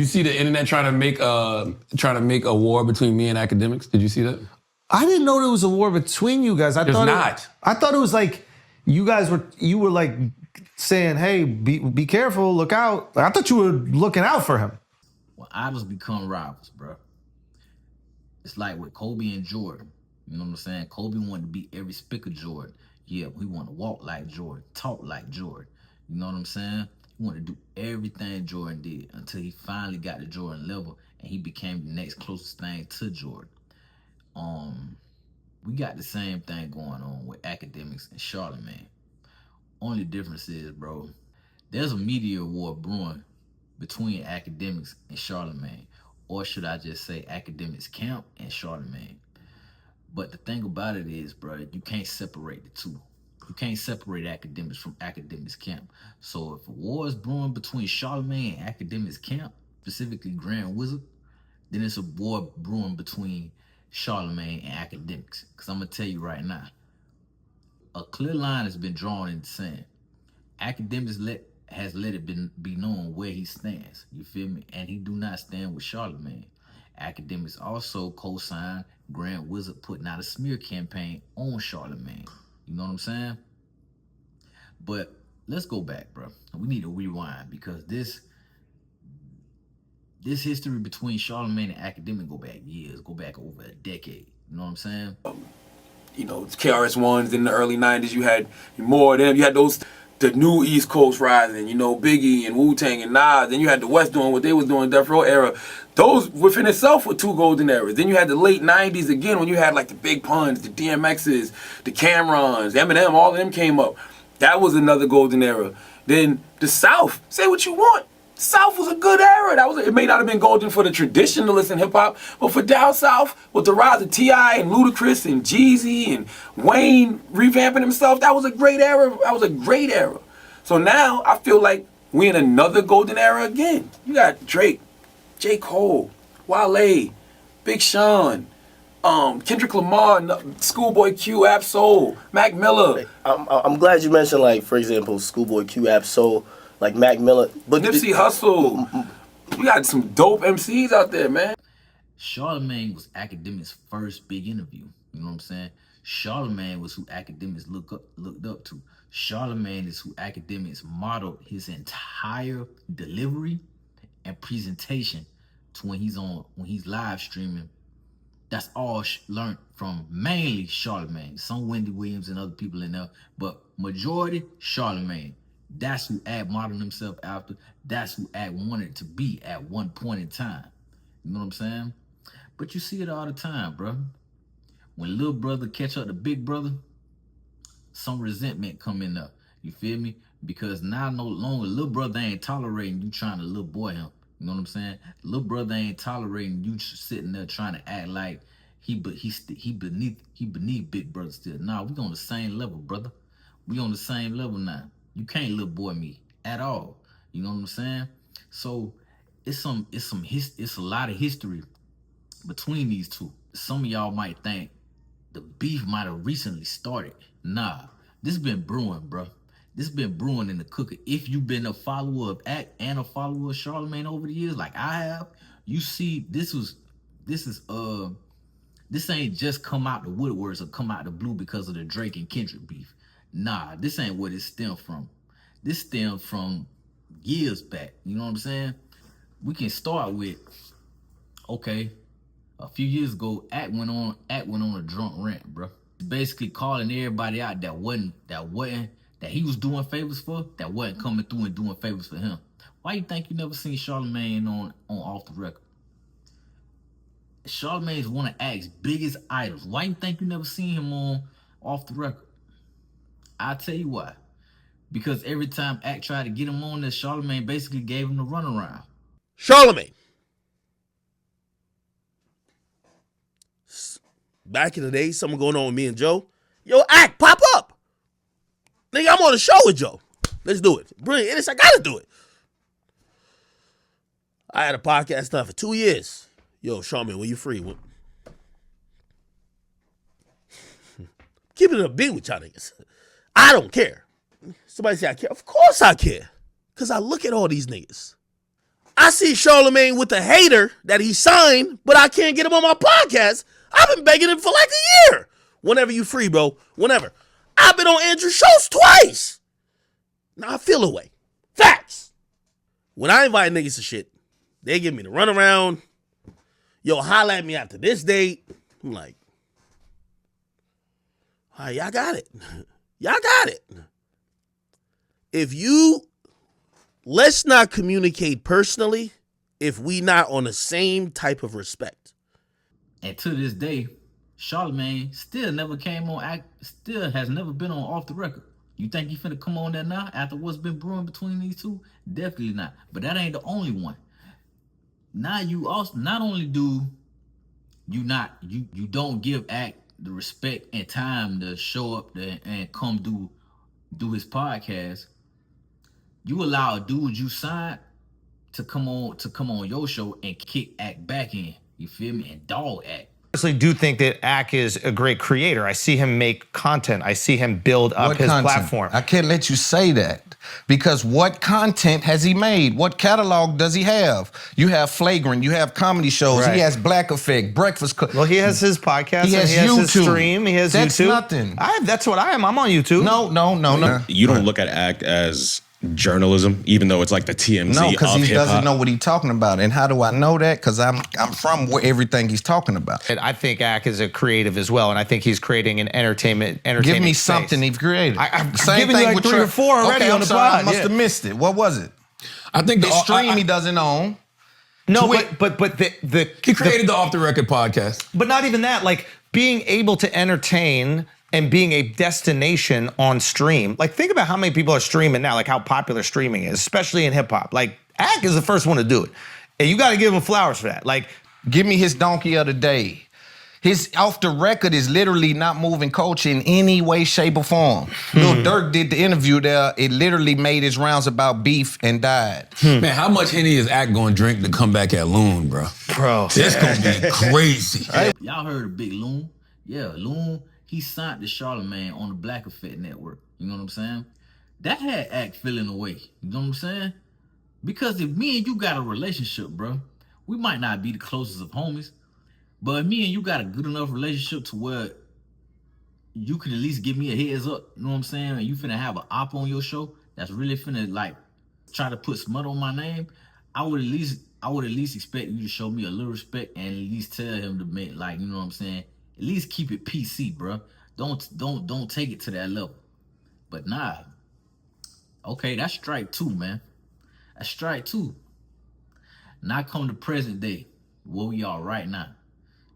You see the internet trying to make a war between me and Akademiks? Did you see that? I didn't know there was a war between you guys. I thought it was like you were like saying, "Hey, be careful, look out." Like, I thought you were looking out for him. Well, idols become rivals, bro. It's like with Kobe and Jordan. You know what I'm saying? Kobe wanted to be every spick of Jordan. Yeah, we want to walk like Jordan, talk like Jordan. You know what I'm saying? He wanted to do everything Jordan did until he finally got to Jordan level and he became the next closest thing to Jordan. We got the same thing going on with Akademiks and Charlamagne. Only difference is, bro, there's a media war brewing between Akademiks and Charlamagne, or should I just say Akademiks camp and Charlamagne. But the thing about it is, bro, you can't separate the two. You can't separate Akademiks from Akademiks camp. So if a war is brewing between Charlamagne and Akademiks camp, specifically Grant Wizard, then it's a war brewing between Charlamagne and Akademiks. Because I'm going to tell you right now, a clear line has been drawn in the sand. Akademiks has let it be known where he stands. You feel me? And he do not stand with Charlamagne. Akademiks also co-signed Grant Wizard putting out a smear campaign on Charlamagne. You know what I'm saying? But let's go back, bro. We need to rewind because this history between Charlamagne and Akademiks go back years, go back over a decade. You know what I'm saying? You know, KRS-Ones in the early 90s, you had more of them. You had the new East Coast rising, you know, Biggie and Wu-Tang and Nas. Then you had the West doing what they was doing, Death Row era. Those within itself were two golden eras. Then you had the late 90s again when you had like the Big Puns, the DMXs, the Cam'rons, Eminem, all of them came up. That was another golden era. Then the South, say what you want. South was a good era. It may not have been golden for the traditionalists in hip hop, but for down south, with the rise of T.I. and Ludacris and Jeezy and Wayne revamping himself, that was a great era. That was a great era. So now I feel like we in another golden era again. You got Drake, J. Cole, Wale, Big Sean, Kendrick Lamar, Schoolboy Q, Ab-Soul, Mac Miller. I'm glad you mentioned, like, for example, Schoolboy Q, Ab-Soul, like Mac Miller. But Nipsey Hussle. We got some dope MCs out there, man. Charlamagne was Akademiks' first big interview. You know what I'm saying? Charlamagne was who Akademiks looked up to. Charlamagne is who Akademiks modeled his entire delivery and presentation to when he's live streaming. That's all learned from mainly Charlamagne. Some Wendy Williams and other people in there, but majority Charlamagne. That's who Ak modeled himself after. That's who Ak wanted to be at one point in time. You know what I'm saying? But you see it all the time, bro. When little brother catch up to big brother, some resentment coming up. You feel me? Because now no longer little brother ain't tolerating you trying to little boy him. You know what I'm saying? Little brother ain't tolerating you sitting there trying to act like he beneath big brother still. Nah, we on the same level, brother. We on the same level now. You can't little boy me at all. You know what I'm saying? So it's a lot of history between these two. Some of y'all might think the beef might have recently started. Nah, this been brewing, bro. This been brewing in the cooker. If you've been a follower of Ak and a follower of Charlamagne over the years, like I have, you see this ain't just come out the woodworks or come out the blue because of the Drake and Kendrick beef. Nah, this ain't what it stemmed from. This stemmed from years back. You know what I'm saying? We can start with, okay, a few years ago, Ak went on a drunk rant, bro. Basically calling everybody out that he was doing favors for, that wasn't coming through and doing favors for him. Why you think you never seen Charlamagne on Off the Record? Charlamagne is one of Ak's biggest idols. Why you think you never seen him on Off the Record? I'll tell you why. Because every time Ak tried to get him on this, Charlamagne basically gave him the runaround. Charlamagne. Back in the day, something going on with me and Joe. Yo, Ak, pop up. Nigga, I'm on the show with Joe. Let's do it. Brilliant. I gotta do it. I had a podcast done for 2 years. Yo, Charlamagne, when you free? Keep it a beat with y'all niggas. I don't care. Somebody say I care. Of course I care. Because I look at all these niggas. I see Charlamagne with a hater that he signed, but I can't get him on my podcast. I've been begging him for like a year. Whenever you free, bro. Whenever. I've been on Andrew Schultz twice. Now I feel away. Facts. When I invite niggas to shit, they give me the runaround. Yo, holla at me after this date. I'm like, all right, y'all got it. Y'all got it. Let's not communicate personally if we not on the same type of respect. And to this day, Charlamagne still never came on, still has never been on Off the Record. You think he finna come on there now after what's been brewing between these two? Definitely not. But that ain't the only one. Now you also, not only do you don't give Act the respect and time to show up there and come do his podcast, you allow a dude you signed to come on your show and kick Act back in. You feel me? And dog Act. I personally do think that Ak is a great creator. I see him make content. I see him build up his platform. I can't let you say that because what content has he made? What catalog does he have? You have Flagrant, you have comedy shows, Right. he has Black Effect, Breakfast Club. Well, he has his podcast. He has he has his YouTube. stream. He has That's YouTube. nothing. That's what I am. I'm on YouTube. No. You don't look at Act as journalism, even though it's like the TMZ No, because of he hip-hop. doesn't know what he's talking about. And how do I know that? Because I'm from where everything he's talking about. And I think Ak is a creative as well, and I think he's creating an entertainment Give me space. something he's created. I've Same given you thing like with 3 or 4 already okay, on I'm the sorry, pod. I must Yeah. have missed it. What was it? I think The stream he doesn't own. No, Twit- but He created the Off the Record podcast. but not even that. Like being able to entertain and being a destination on stream. Like think about how many people are streaming now. Like how popular streaming is, especially in hip hop. Like Ak is the first one to do it, and you got to give him flowers for that. Like Give me his donkey of the day. His Off the Record is literally not moving culture in any way, shape, or form. Lil Durk did the interview there. It literally made his rounds about beef and died. Man, how much Henny is Act going to drink to come back at Loon, bro? bro, That's going to be crazy. Y'all heard of Big Loon? Yeah, Loon, he signed to Charlamagne on the Black Effect Network. You know what I'm saying? That had Act feeling away. You know what I'm saying? Because if me and you got a relationship, bro, we might not be the closest of homies, but if me and you got a good enough relationship to where you could at least give me a heads up, you know what I'm saying? And you finna have an op on your show that's really finna like try to put smut on my name, I would at least expect you to show me a little respect and at least tell him to make, like, you know what I'm saying? At least keep it PC, bro. Don't take it to that level. But nah. Okay, that's strike 2, man. That's strike 2. Now come to present day, where we are right now.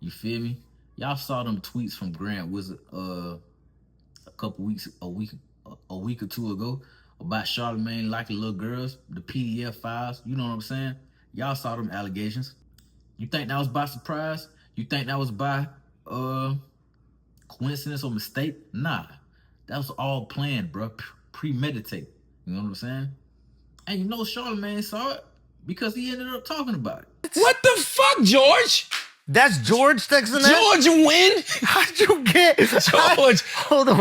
You feel me? Y'all saw them tweets from Grant Wizard a week or 2 ago about Charlamagne liking little girls, the PDF files. You know what I'm saying? Y'all saw them allegations. You think that was by surprise? You think that was by coincidence or mistake? Nah, that was all planned, bro. Premeditated. You know what I'm saying? And you know Charlamagne saw it because he ended up talking about it. What the fuck, George? that's George texting that. George win? How'd you get George. Hold on.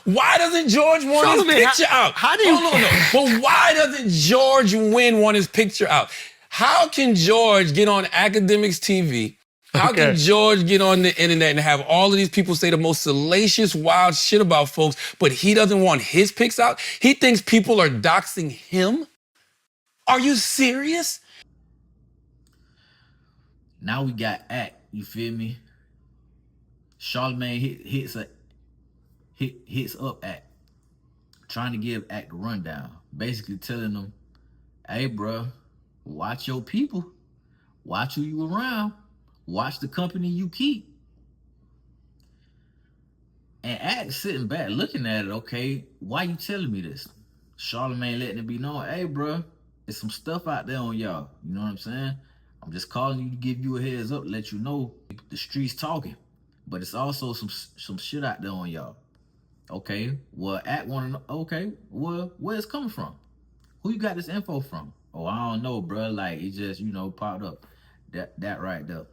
Why doesn't George want his Charlamagne, picture out? how do you- Hold on, no. But why doesn't George Win want his picture out? How can George get on Akademiks TV? How can George get on the internet and have all of these people say the most salacious, wild shit about folks, but he doesn't want his pics out? He thinks people are doxing him? Are you serious? Now we got Act, you feel me? Charlamagne hits up Act, trying to give Act the rundown, basically telling them, hey, bro, watch your people, watch who you around, watch the company you keep. And Act sitting back looking at it, okay, why you telling me this? Charlamagne letting it be known, hey, bro, there's some stuff out there on y'all, you know what I'm saying? I'm just calling you to give you a heads up, let you know the streets talking. But it's also some shit out there on y'all. Okay, well, Act wanna know, okay, well, where it's coming from? Who you got this info from? Oh, I don't know, bro. Like, it just, popped up. That right there.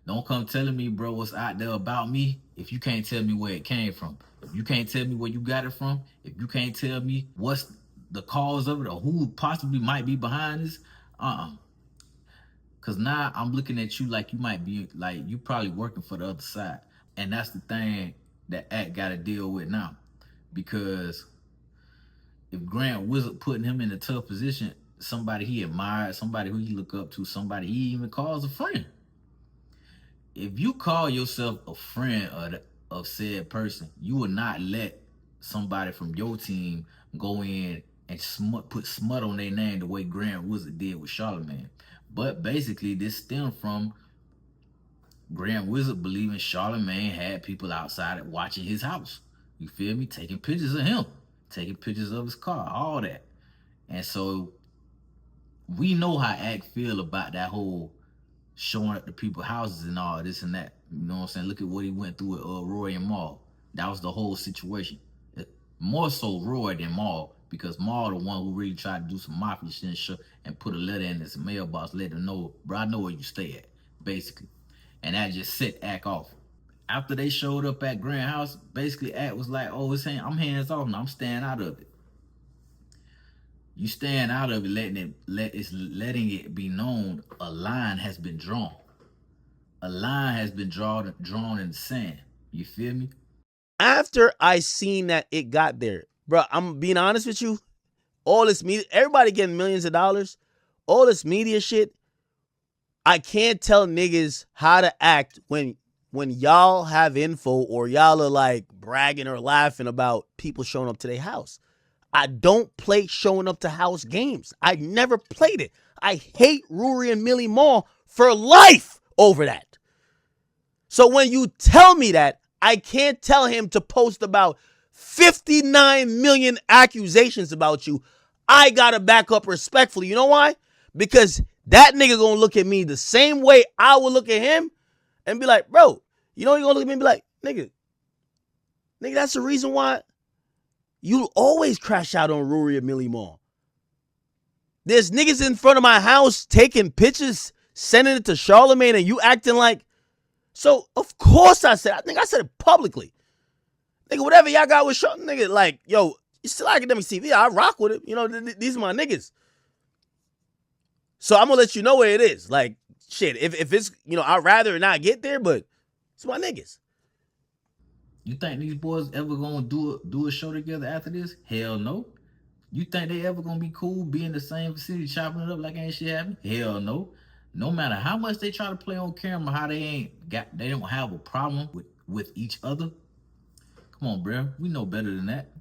Don't come telling me, bro, what's out there about me if you can't tell me where it came from. If you can't tell me where you got it from, if you can't tell me what's the cause of it or who possibly might be behind this. Cause now I'm looking at you like you might be like you probably working for the other side. And that's the thing that Act gotta deal with now. Because if Grant Wizard putting him in a tough position, somebody he admired, somebody who he look up to, somebody he even calls a friend. If you call yourself a friend of said person, you will not let somebody from your team go in and put smut on their name the way Grant Wizard did with Charlamagne. But basically, this stemmed from Grant Wizard believing Charlamagne had people outside watching his house. You feel me? Taking pictures of him, taking pictures of his car, all that. And so we know how Act feel about that whole showing up to people's houses and all this and that. You know what I'm saying? Look at what he went through with Roy and Maul. That was the whole situation. More so Roy than Maul, because Maul the one who really tried to do some mafia shit and put a letter in his mailbox, let him know, bro, I know where you stay at, basically. And that just set Act off. After they showed up at Grant House, basically Act was like, oh, I'm hands off now, I'm staying out of it. You staying out of it, letting it be known a line has been drawn. A line has been drawn in the sand. You feel me? After I seen that it got there, bro, I'm being honest with you. All this media, everybody getting millions of dollars, all this media shit. I can't tell niggas how to act when y'all have info or y'all are like bragging or laughing about people showing up to their house. I don't play showing up to house games. I never played it. I hate Rory and Millie Mall for life over that. So when you tell me that, I can't tell him to post about 59 million accusations about you. I gotta back up respectfully. You know why? Because that nigga gonna look at me the same way I would look at him and be like, bro, you know, he gonna look at me and be like, nigga, that's the reason why you always crash out on Rory and Millie Mall. There's niggas in front of my house taking pictures, sending it to Charlamagne, and you acting like. So, of course I said it publicly. Nigga, whatever y'all got with Charlamagne, nigga, like, yo, it's still Akademiks TV. I rock with it. You know, these are my niggas. So I'm going to let you know where it is. Like, shit, if it's, you know, I'd rather not get there, but it's my niggas. You think these boys ever gonna do a show together after this? Hell no. You think they ever gonna be cool, be in the same vicinity, chopping it up like ain't shit happening? Hell no. No matter how much they try to play on camera, how they don't have a problem with each other. Come on, bro. We know better than that.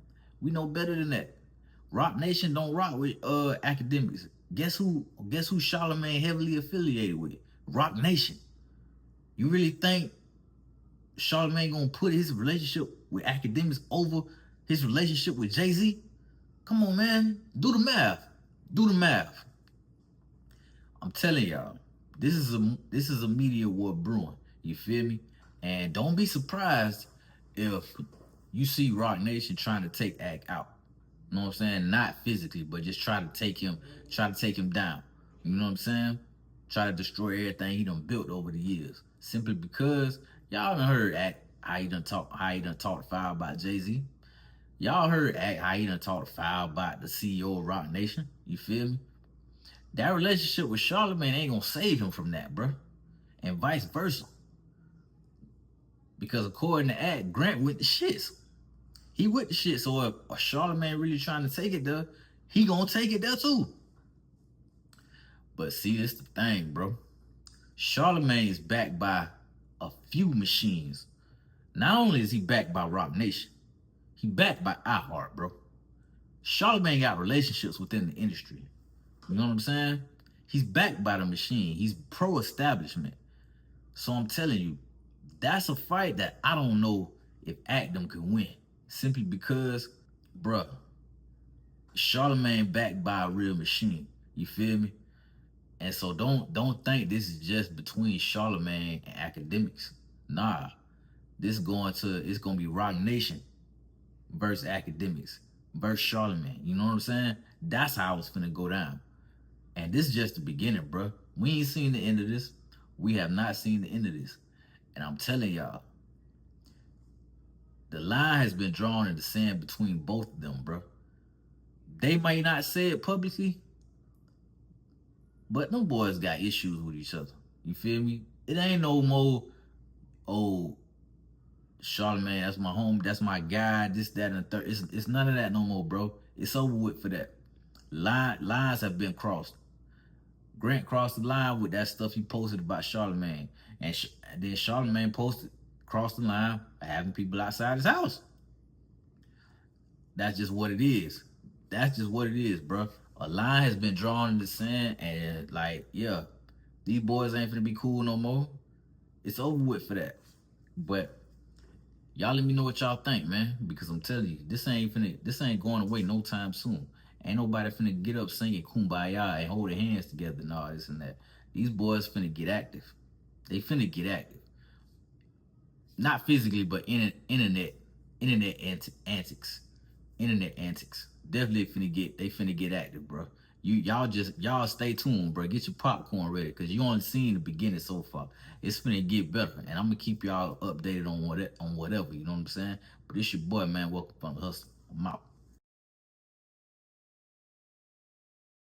ROC Nation don't rock with Akademiks. Guess who Charlamagne heavily affiliated with? ROC Nation. You really think Charlamagne gonna put his relationship with Akademiks over his relationship with Jay-Z? Come on, man. Do the math. I'm telling y'all, this is a media war brewing. You feel me? And don't be surprised if you see ROC Nation trying to take Act out. You know what I'm saying? Not physically, but just try to take him down. You know what I'm saying? Try to destroy everything he done built over the years. Simply because y'all done heard Act how he done talked foul about Jay-Z. Y'all heard Act how he done talked foul about the CEO of ROC Nation. You feel me? That relationship with Charlamagne ain't gonna save him from that, bro. And vice versa. Because according to Act, Grant with the shits. He with the shit. So if Charlamagne really trying to take it there, he gonna take it there too. But see, this the thing, bro. Charlamagne is backed by a few machines. Not only is he backed by ROC Nation, he backed by iHeart, bro. Charlamagne got relationships within the industry. You know what I'm saying? He's backed by the machine. He's pro-establishment. So I'm telling you, that's a fight that I don't know if Actum can win. Simply because, bruh, Charlamagne backed by a real machine. You feel me? And so don't think this is just between Charlamagne and Akademiks. Nah. It's gonna be ROC Nation versus Akademiks versus Charlamagne. You know what I'm saying? That's how it's finna go down. And this is just the beginning, bro. We ain't seen the end of this. We have not seen the end of this. And I'm telling y'all, the line has been drawn in the sand between both of them, bro. They may not say it publicly, but them boys got issues with each other. You feel me? It ain't no more, oh, Charlamagne, that's my home, that's my guy, this, that, and the third. It's none of that no more, bro. It's over with for that. Lines have been crossed. Grant crossed the line with that stuff he posted about Charlamagne. And then Charlamagne crossed the line by having people outside his house. That's just what it is. That's just what it is, bro. A line has been drawn in the sand, and like, yeah, these boys ain't finna be cool no more. It's over with for that. But y'all let me know what y'all think, man, because I'm telling you, this ain't going away no time soon. Ain't nobody finna get up singing Kumbaya and hold their hands together and all this and that. These boys finna get active. They finna get active. Not physically, but internet antics. Internet antics. Definitely finna get active, bro. Y'all stay tuned, bro. Get your popcorn ready, cause you only seen the beginning so far. It's finna get better, and I'm gonna keep y'all updated on whatever. You know what I'm saying? But it's your boy, man. Welcome from the hustle. I'm out.